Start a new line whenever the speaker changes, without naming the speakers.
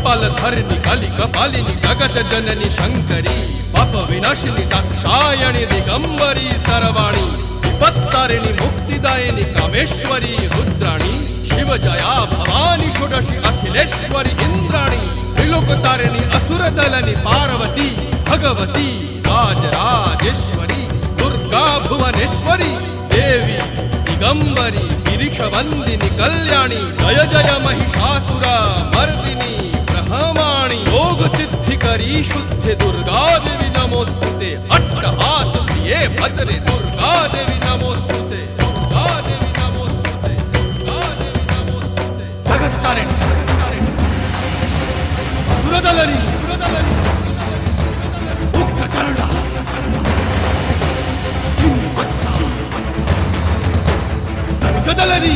कपालधरिणि कलिकपालिनि जगत जननि शंकरी पाप विनाशिनी दाक्षायणि दिगंबरी सर्वाणी विपत्तारिणि मुक्तिदायिनी कामेश्वरी रुद्राणी शिवजया भवानी षोडशी अखिलेश्वरी इंद्राणी त्रिलोकतारिणि असुरदलनि पार्वती भगवती राजराजेश्वरी दुर्गा भुवनेश्वरी देवी दिगंबरी गिरीशवंदिनी कल्याणी जय जय महिषासुर मर्दिनी ब्रह्माणी योग सिद्धिकरी शुद्धे दुर्गा देवी नमोस्तुते अट्टहास प्रिये भद्रे दुर्गा देवी नमोस्तुते दुर्गा देवी नमोस्तुते दुर्गा देवी नमोस्तुते जगत तारिणी सुरदलनी उग्रचंडा चिन्मस्ता दलनी